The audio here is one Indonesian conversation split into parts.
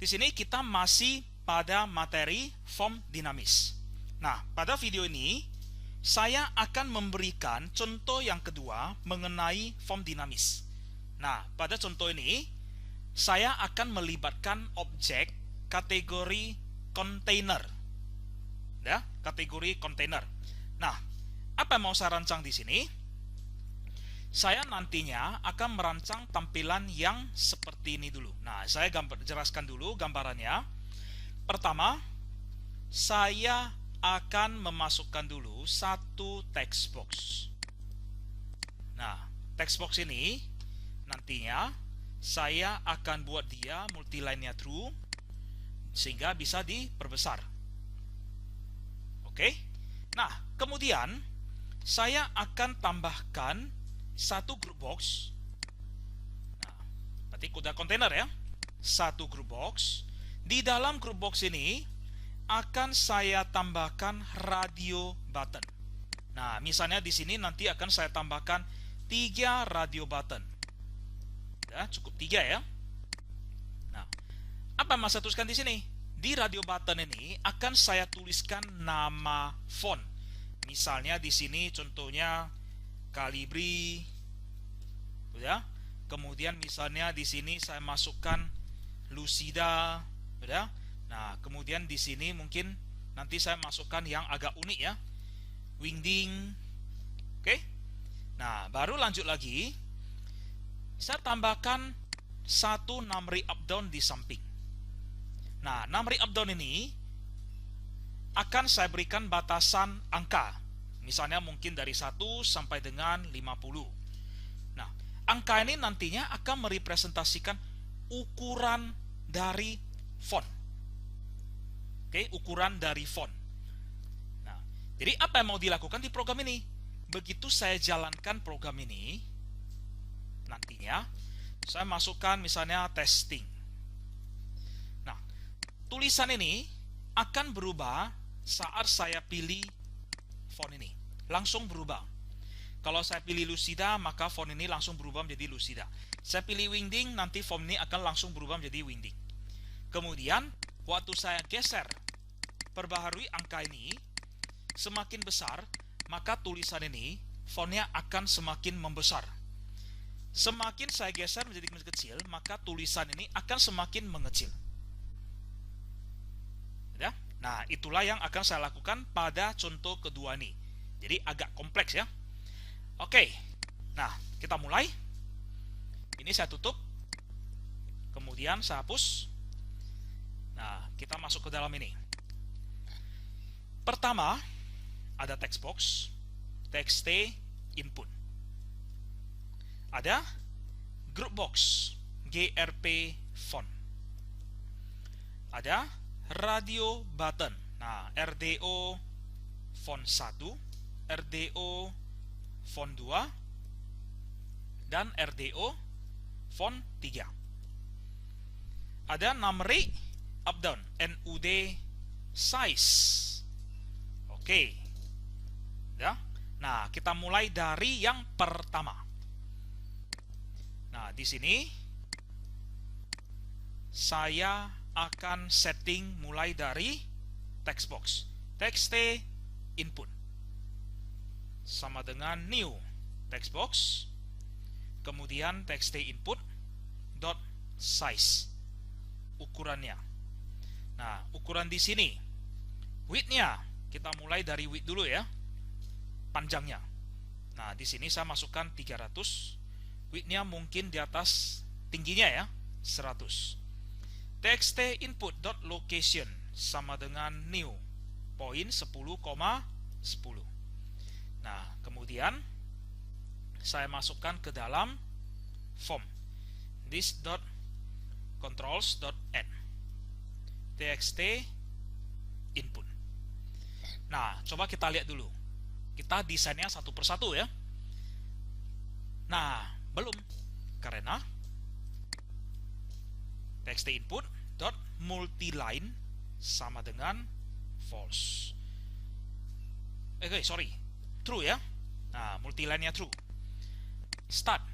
di sini kita masih pada materi form dinamis. Nah, pada video ini saya akan memberikan contoh yang kedua mengenai form dinamis. Nah, pada contoh ini saya akan melibatkan objek kategori kontainer. Ya, kategori kontainer. Nah, apa yang mau saya rancang di sini? Saya nantinya akan merancang tampilan yang seperti ini dulu. Nah, saya jelaskan dulu gambarannya. Pertama, saya akan memasukkan dulu satu text box. Nah, text box ini nantinya saya akan buat dia multiline-nya true sehingga bisa diperbesar. Oke? Nah, kemudian saya akan tambahkan satu group box. Nah, berarti kuda kontainer ya. Satu group box. Di dalam group box ini akan saya tambahkan radio button. Nah, misalnya di sini nanti akan saya tambahkan 3 radio button. Ya, cukup 3 ya. Nah, apa yang saya tuliskan di sini? Di radio button ini akan saya tuliskan nama font. Misalnya di sini contohnya Calibri, ya. Kemudian misalnya di sini saya masukkan Lucida, ya. Nah, kemudian di sini mungkin nanti saya masukkan yang agak unik ya, Wingding. Oke. Nah, baru lanjut lagi, saya tambahkan satu numeric up down di samping. Nah, numeric up down ini akan saya berikan batasan angka. Misalnya mungkin dari 1 sampai dengan 50. Nah, angka ini nantinya akan merepresentasikan ukuran dari font. Oke, ukuran dari font. Nah, jadi apa yang mau dilakukan di program ini? Begitu saya jalankan program ini, nantinya saya masukkan misalnya testing. Nah, tulisan ini akan berubah saat saya pilih font ini, langsung berubah. Kalau saya pilih Lucida, maka font ini langsung berubah menjadi Lucida. Saya pilih Wingding, nanti font ini akan langsung berubah menjadi Wingding. Kemudian, waktu saya geser, perbaharui angka ini, semakin besar, maka tulisan ini, fontnya akan semakin membesar. Semakin saya geser menjadi kecil, maka tulisan ini akan semakin mengecil. Ya? Nah, itulah yang akan saya lakukan pada contoh kedua ini. Jadi agak kompleks ya. Oke. Nah, kita mulai. Ini saya tutup. Kemudian saya hapus. Nah, kita masuk ke dalam ini. Pertama, ada text box, txt input. Ada group box, grp font. Ada radio button. Nah, RDO font 1, RDO font 2, dan RDO font 3. Ada numeric up down, NUD size. Oke. Ya. Nah, kita mulai dari yang pertama. Nah, di sini saya akan setting mulai dari text box, txt input sama dengan new text box, kemudian txt input dot size, ukurannya. Nah, ukuran di sini width-nya kita mulai dari width dulu ya, panjangnya. Nah, di sini saya masukkan 300, width-nya mungkin di atas tingginya ya, 100. Txt input dot location sama dengan new point 10,10. Nah, kemudian saya masukkan ke dalam form this dot controls dot add txt input. Nah, coba kita lihat dulu. Kita desainnya satu persatu ya. Nah, belum, karena txt input dot multiline sama dengan false. Sorry, true ya. Nah, multiline-nya true. Start.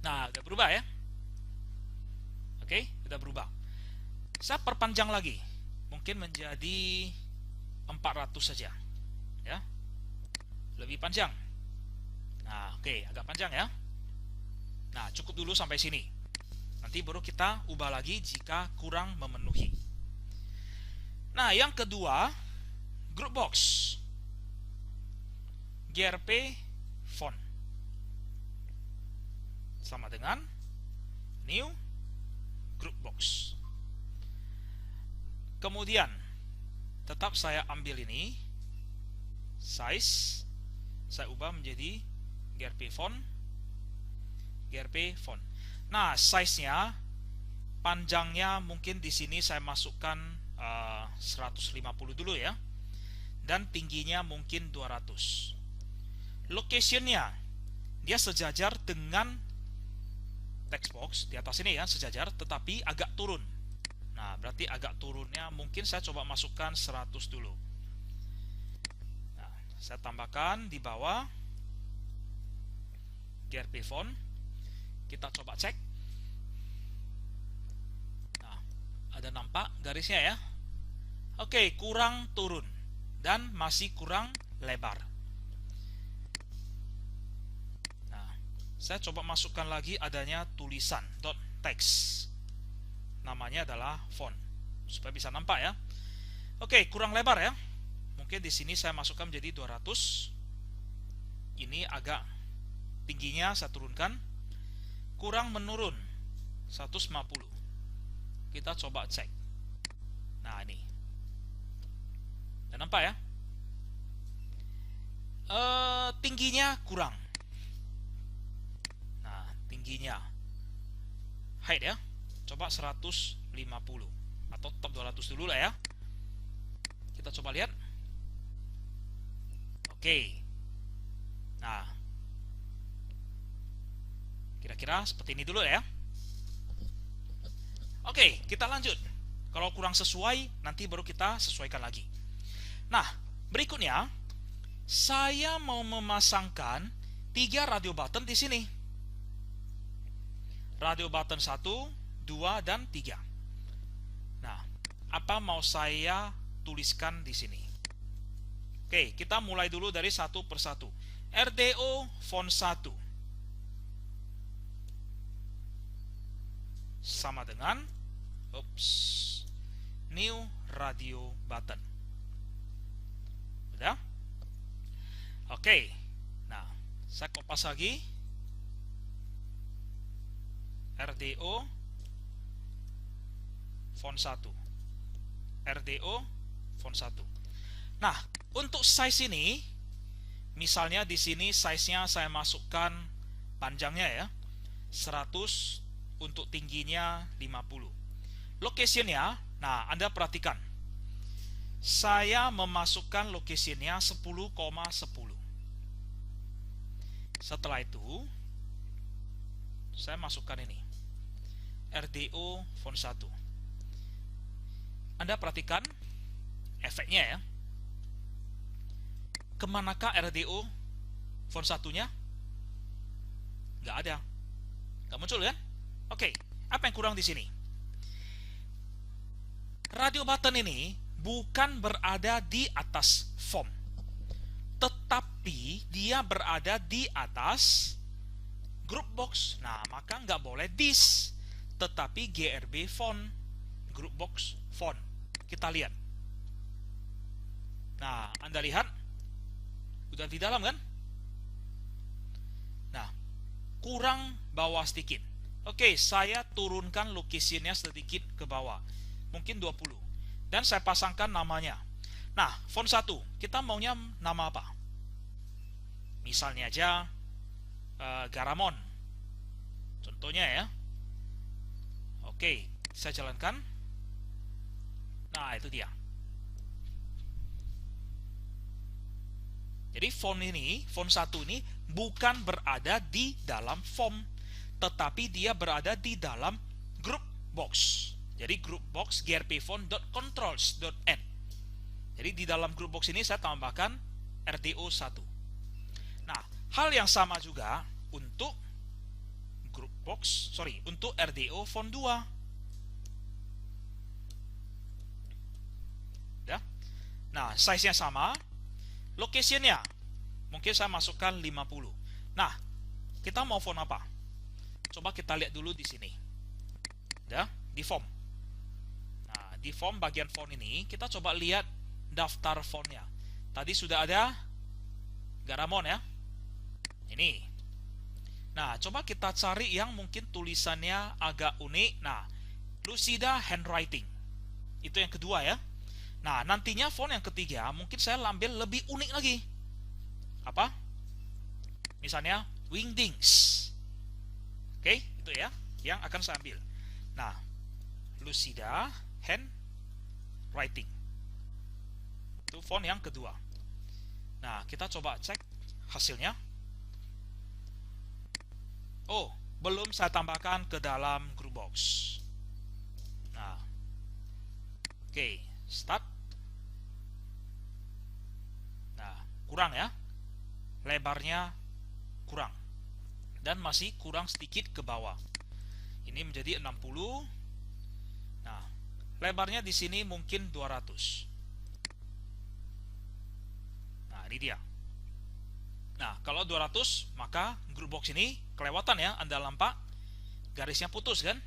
Nah, udah berubah ya. Oke, udah berubah. Saya perpanjang lagi, mungkin menjadi 400 saja, ya, lebih panjang. Nah, oke, agak panjang ya. Nah, cukup dulu sampai sini. Nanti baru kita ubah lagi jika kurang memenuhi. Nah, yang kedua, group box, GRP font, sama dengan new group box. Kemudian tetap saya ambil ini, size saya ubah menjadi GRP font, GRP font. Nah, size-nya, panjangnya mungkin di sini saya masukkan 150 dulu ya, dan tingginya mungkin 200. Location-nya dia sejajar dengan text box di atas ini ya, sejajar, tetapi agak turun. Nah, berarti agak turunnya mungkin saya coba masukkan 100 dulu. Nah, saya tambahkan di bawah GRP font. Kita coba cek. Nah, ada nampak garisnya ya. Oke, kurang turun dan masih kurang lebar. Nah, saya coba masukkan lagi adanya tulisan .text. Namanya adalah font, supaya bisa nampak ya. Oke, kurang lebar ya. Mungkin di sini saya masukkan menjadi 200. Ini agak tingginya saya turunkan. Kurang menurun 150. Kita coba cek. Nah, ini. Dan nampak ya? Tingginya kurang. Nah, tingginya height ya. Coba 150 atau top 200 dulu lah ya. Kita coba lihat. Oke. Nah, kira-kira seperti ini dulu ya. Oke, kita lanjut. Kalau kurang sesuai, nanti baru kita sesuaikan lagi. Nah, berikutnya saya mau memasangkan 3 radio button di sini. Radio button 1, 2, dan 3. Nah, apa mau saya tuliskan di sini? Oke, kita mulai dulu dari satu persatu. RDO font 1 sama dengan new radio button. Udah? Oke. Nah, saya kopas lagi. RDO font 1. RDO font 1. Nah, untuk size ini, misalnya di sini size-nya saya masukkan panjangnya ya, 100, untuk tingginya 50. Location-nya, nah Anda perhatikan. Saya memasukkan location-nya 10,10. Setelah itu, saya masukkan ini. RDO font 1. Anda perhatikan efeknya ya. Kemanakah RDO font 1-nya? Nggak ada. Nggak muncul kan? Oke, apa yang kurang di sini? Radio button ini bukan berada di atas font, tetapi dia berada di atas group box. Nah, maka nggak boleh this, tetapi GRB font, group box font. Kita lihat. Nah, Anda lihat, udah di dalam kan? Nah, kurang bawah sedikit. Oke, saya turunkan location-nya sedikit ke bawah. Mungkin 20. Dan saya pasangkan namanya. Nah, font 1, kita maunya nama apa? Misalnya aja Garamond. Contohnya ya. Oke, saya jalankan. Nah, itu dia. Jadi font ini, font 1 ini bukan berada di dalam font, tetapi dia berada di dalam group box. Jadi group box grp font.controls.n. Jadi di dalam group box ini saya tambahkan RDO 1. Nah, hal yang sama juga untuk group box, untuk RDO font 2. Nah, size-nya sama. Location-nya mungkin saya masukkan 50. Nah, kita mau font apa? Coba kita lihat dulu di sini. Ya, di form. Nah, di form bagian font ini kita coba lihat daftar fontnya. Tadi sudah ada Garamond ya. Ini. Nah, coba kita cari yang mungkin tulisannya agak unik. Nah, Lucida Handwriting. Itu yang kedua ya. Nah, nantinya font yang ketiga mungkin saya ambil lebih unik lagi. Apa? Misalnya Wingdings. Oke, itu ya yang akan saya ambil. Nah, Lucida Handwriting. Itu font yang kedua. Nah, kita coba cek hasilnya. Oh, belum saya tambahkan ke dalam group box. Nah, oke, start. Nah, kurang ya. Lebarnya kurang. Dan masih kurang sedikit ke bawah. Ini menjadi 60. Nah, lebarnya di sini mungkin 200. Nah, ini dia. Nah, kalau 200, maka group box ini kelewatan ya, Anda nampak garisnya putus kan?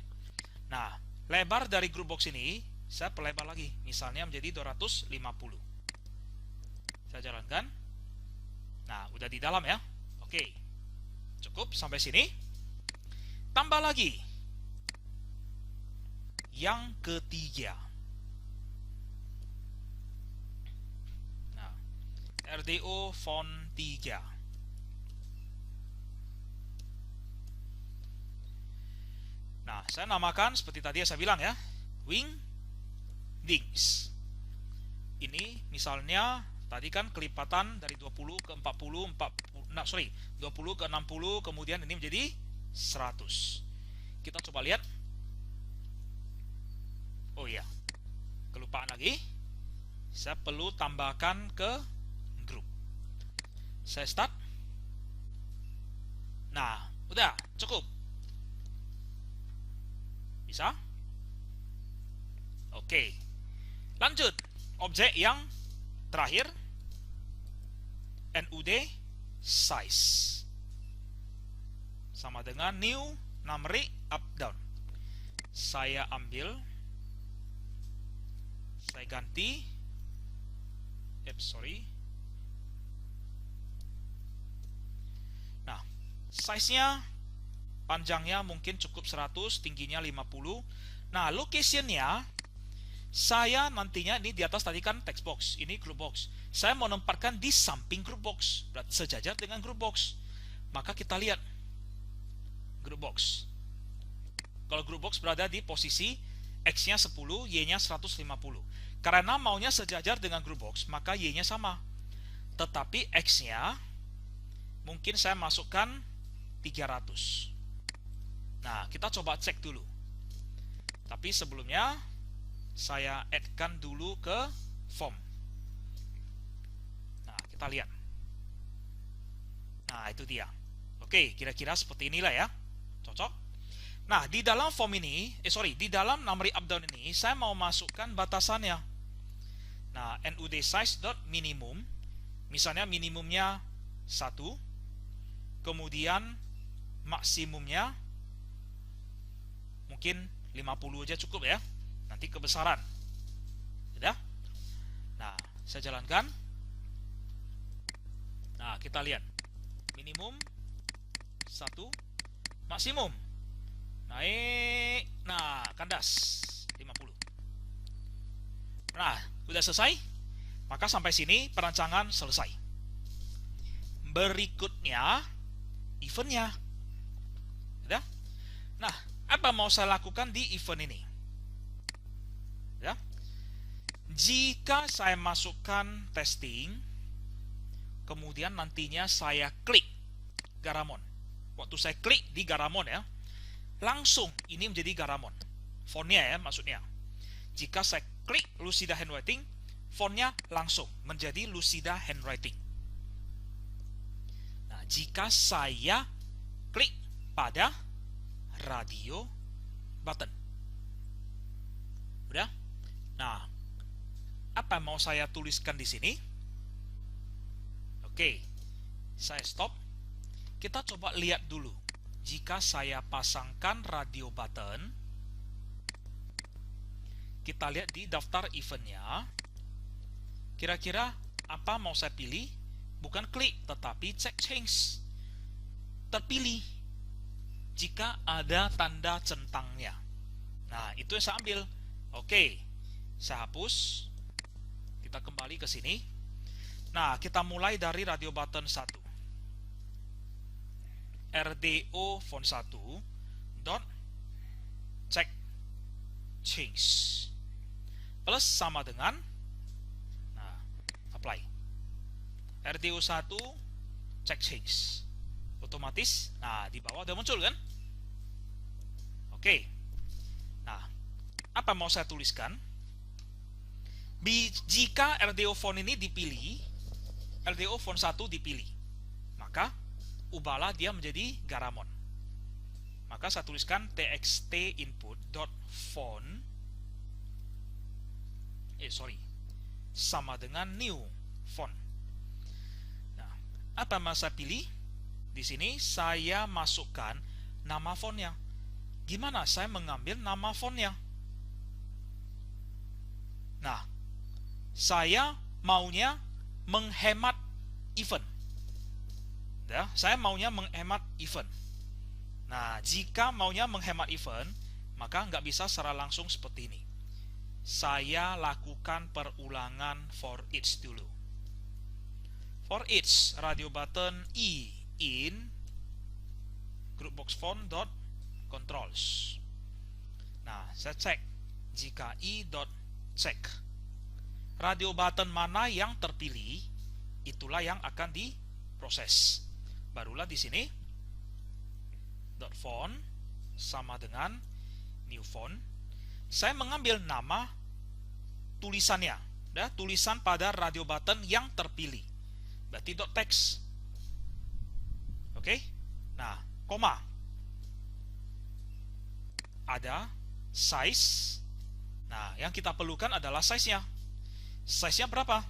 Nah, lebar dari group box ini saya perlebar lagi, misalnya menjadi 250. Saya jalankan. Nah, udah di dalam ya. Oke. Cukup sampai sini. Tambah lagi yang ketiga. Nah, RDO font 3. Nah, saya namakan seperti tadi yang saya bilang ya, Wingdings. Ini misalnya tadi kan kelipatan dari 20 ke 40, 20 ke 60, kemudian ini menjadi 100. Kita coba lihat. Oh iya, kelupaan lagi. Saya perlu tambahkan ke grup. Saya start. Nah, udah cukup. Bisa? Oke. Lanjut. Objek yang terakhir, NUD size. Sama dengan new numeric up down. Saya ambil, saya ganti. Nah, size-nya, panjangnya mungkin cukup 100, tingginya 50. Nah, location-nya saya nantinya ini di atas tadi kan text box, ini group box. Saya mau menempatkan di samping group box, berarti sejajar dengan group box. Maka kita lihat group box. Kalau group box berada di posisi X-nya 10, Y-nya 150. Karena maunya sejajar dengan group box, maka Y-nya sama. Tetapi X-nya mungkin saya masukkan 300. Nah, kita coba cek dulu. Tapi sebelumnya saya add-kan dulu ke form. Nah, kita lihat. Nah, itu dia. Oke, kira-kira seperti inilah ya. Cocok. Nah, di dalam form ini, di dalam numeric up down ini, saya mau masukkan batasannya. Nah, NUD size dot minimum, misalnya minimumnya 1, kemudian maksimumnya mungkin 50 aja cukup ya. Nanti kebesaran. Sudah? Nah, saya jalankan. Nah, kita lihat. Minimum 1, maksimum. Naik. Nah, kandas 50. Nah, sudah selesai. Maka sampai sini perancangan selesai. Berikutnya eventnya. Sudah? Nah, apa mau saya lakukan di event ini? Ya. Jika saya masukkan testing, kemudian nantinya saya klik Garamond. Waktu saya klik di Garamond ya, langsung ini menjadi Garamond. Fontnya ya maksudnya. Jika saya klik Lucida Handwriting, fontnya langsung menjadi Lucida Handwriting. Nah, jika saya klik pada radio button. Udah? Nah, apa yang mau saya tuliskan di sini? Oke, saya stop. Kita coba lihat dulu. Jika saya pasangkan radio button, kita lihat di daftar eventnya. Kira-kira apa mau saya pilih? Bukan klik, tetapi check change. Terpilih jika ada tanda centangnya. Nah, itu yang saya ambil. Oke, saya hapus. Kita kembali ke sini. Nah, kita mulai dari radio button 1. RDO font 1 dot check change plus sama dengan, nah, apply. RDO 1 check change otomatis. Nah, di bawah udah muncul kan? Oke. Nah, apa mau saya tuliskan? Jika RDO font ini dipilih, RDO font 1 dipilih, maka ubahlah dia menjadi Garamond. Maka saya tuliskan txt input dot font sama dengan new font. Nah, apa yang saya pilih? Di sini saya masukkan nama fontnya. Gimana saya mengambil nama fontnya? Nah, saya maunya menghemat event. Ya, saya maunya menghemat event. Nah, jika maunya menghemat event, maka nggak bisa secara langsung seperti ini. Saya lakukan perulangan for each dulu. For each radio button E in groupbox font dot controls. Nah, saya cek jika E dot check radio button mana yang terpilih, itulah yang akan diproses. Barulah di sini dot font sama dengan new font. Saya mengambil nama tulisannya, ya, tulisan pada radio button yang terpilih. Berarti dot text. Oke. Nah, koma. Ada size. Nah, yang kita perlukan adalah size-nya. Size-nya berapa?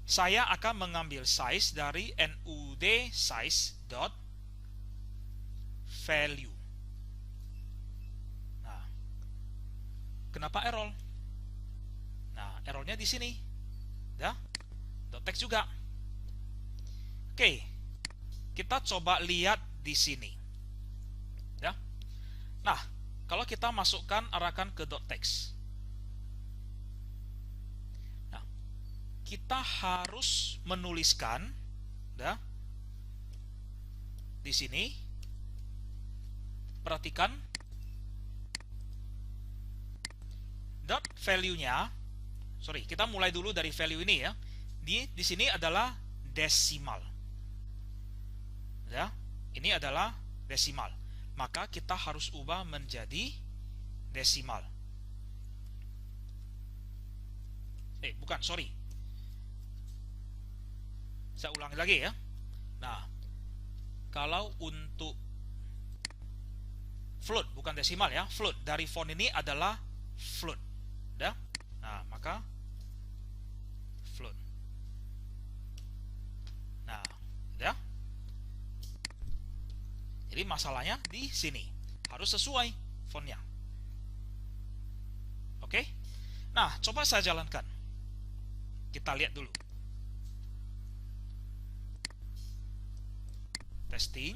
Saya akan mengambil size dari nud size dot value. Nah, kenapa error? Nah, errornya di sini, ya, dot text juga. Oke, kita coba lihat di sini, ya. Nah, kalau kita masukkan arahkan ke dot text, kita harus menuliskan, ya, di sini. Perhatikan dot value-nya. Sorry, kita mulai dulu dari value ini, ya. Di sini adalah desimal. Ya, ini adalah desimal. Maka kita harus ubah menjadi desimal. Bukan, sorry. Saya ulangi lagi, ya. Nah, kalau untuk float, bukan desimal, ya, float dari font ini adalah float, ya. Nah, maka float. Nah, ya. Jadi masalahnya di sini harus sesuai fontnya. Oke. Nah, coba saya jalankan. Kita lihat dulu. Testing.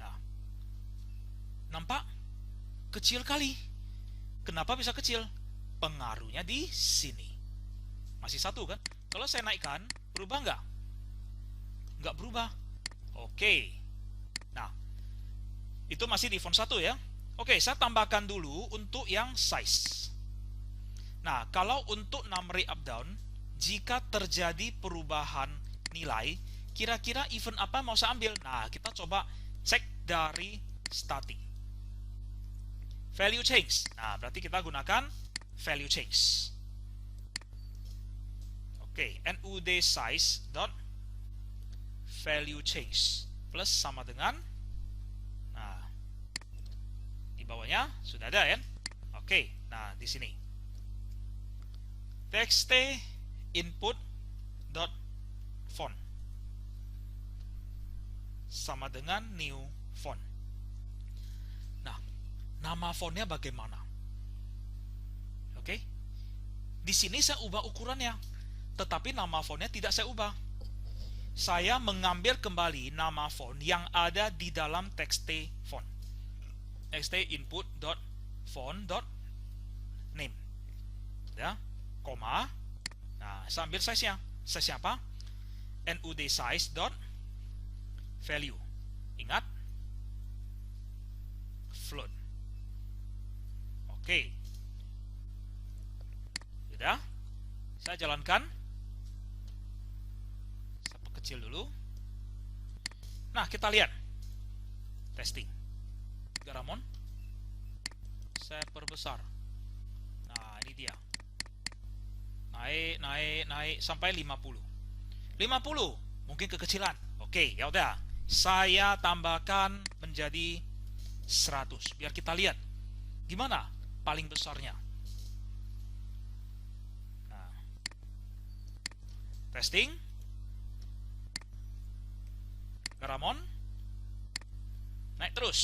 Nah, nampak kecil kali. Kenapa bisa kecil? Pengaruhnya di sini. Masih satu kan? Kalau saya naikkan, berubah nggak? Nggak berubah. Oke. Nah, itu masih di font 1, ya. Oke, saya tambahkan dulu untuk yang size. Nah, kalau untuk numeric up down, jika terjadi perubahan nilai, kira-kira event apa mau saya ambil? Nah, kita coba cek dari static. Value change. Nah, berarti kita gunakan value change. Oke, nud size dot value change plus sama dengan, nah, di bawahnya sudah ada, ya. Oke, nah di sini txt input dot font sama dengan new font. Nah, nama fontnya bagaimana? Oke, di sini saya ubah ukurannya, tetapi nama fontnya tidak saya ubah. Saya mengambil kembali nama font yang ada di dalam txt font, txt input dot font dot name, ya, koma. Nah, saya ambil size-nya. Size apa? nud size dot value. Ingat, float. Oke. Sudah? Saya jalankan. Saya perkecil dulu. Nah, kita lihat. Testing. Garamond. Saya perbesar. Nah, ini dia. Naik sampai 50. 50 mungkin kekecilan. Oke, ya udah. Saya tambahkan menjadi 100. Biar kita lihat gimana paling besarnya. Nah, testing. Garamond. Naik terus.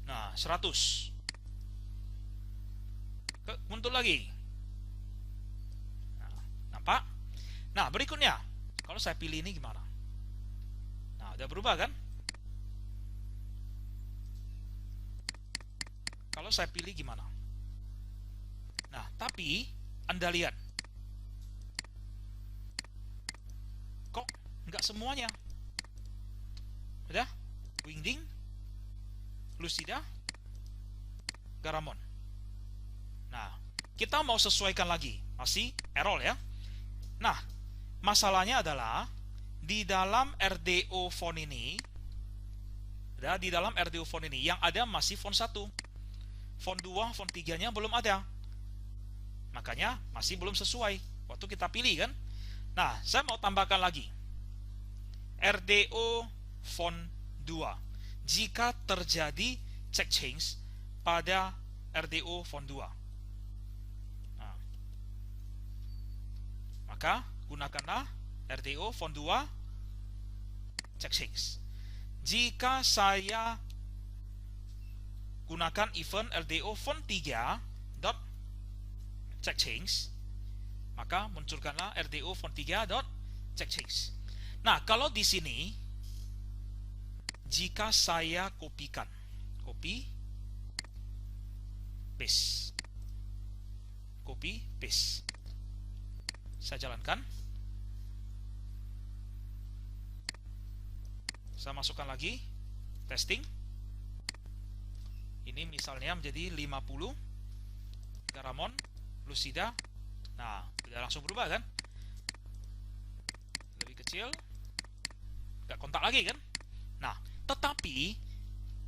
Nah, 100. Muncul lagi. Nah, nampak? Nah, berikutnya, kalau saya pilih ini gimana? Nah, udah berubah kan? Kalau saya pilih gimana? Nah, tapi Anda lihat, kok nggak semuanya? Udah? Wingding, Lucida, Garamond. Nah, kita mau sesuaikan lagi, masih error ya. Nah, masalahnya adalah di dalam RDO font ini, di dalam RDO font ini yang ada masih font 1, font 2, font 3-nya belum ada. Makanya masih belum sesuai waktu kita pilih kan. Nah, saya mau tambahkan lagi RDO font 2 jika terjadi check change pada RDO font 2. Maka gunakanlah RDO font 2 check change. Jika saya gunakan event RDO font 3 dot check change, maka munculkanlah RDO font 3 dot check change. Nah, kalau di sini jika saya kopikan, copy paste, copy paste, saya jalankan, saya masukkan lagi, testing. Ini misalnya menjadi 50, Garamond, Lucida. Nah, udah langsung berubah kan? Lebih kecil, nggak kontak lagi kan? Nah, tetapi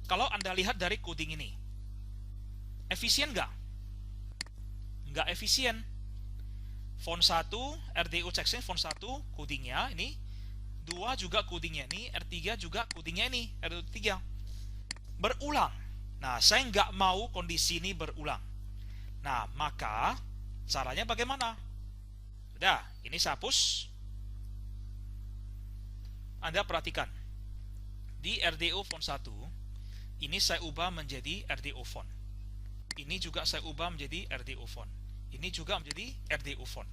kalau Anda lihat dari coding ini, efisien nggak? Nggak efisien. Font 1, RDO checksum font 1 codingnya ini, 2 juga codingnya ini, R3 juga codingnya ini, RDO 3. Berulang. Nah, saya nggak mau kondisi ini berulang. Nah, maka caranya bagaimana? Udah, ini saya hapus. Anda perhatikan. Di RDO font 1, ini saya ubah menjadi RDO font. Ini juga saya ubah menjadi RDO font. Ini juga menjadi RDO font.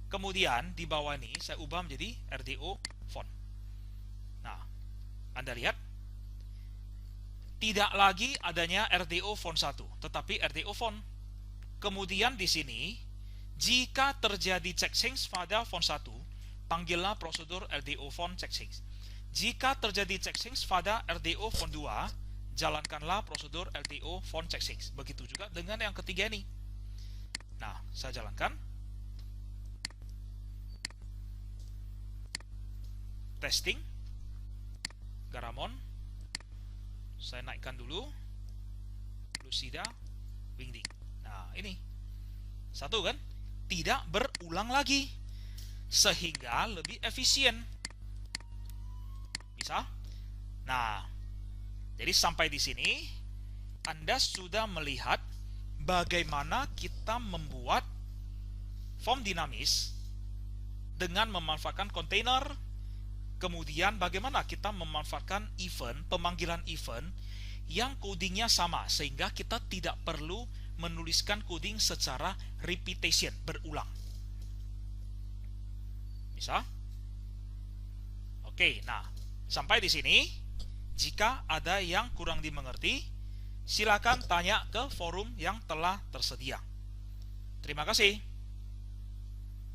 Kemudian di bawah ini saya ubah menjadi RDO font. Nah, Anda lihat, tidak lagi adanya RDO font 1, tetapi RDO font. Kemudian di sini, jika terjadi check change pada font 1, panggillah prosedur RDO font check change. Jika terjadi check change pada RDO font 2, jalankanlah prosedur RDO font check change. Begitu juga dengan yang ketiga ini. Nah, saya jalankan. Testing. Garamond. Saya naikkan dulu. Lucida. Wingding. Nah, ini. Satu kan? Tidak berulang lagi. Sehingga lebih efisien. Bisa? Nah, jadi sampai di sini Anda sudah melihat bagaimana kita membuat form dinamis dengan memanfaatkan kontainer, kemudian bagaimana kita memanfaatkan event, pemanggilan event yang codingnya sama, sehingga kita tidak perlu menuliskan coding secara repetition, berulang. Bisa? Oke, nah, sampai di sini. Jika ada yang kurang dimengerti, silakan tanya ke forum yang telah tersedia. Terima kasih.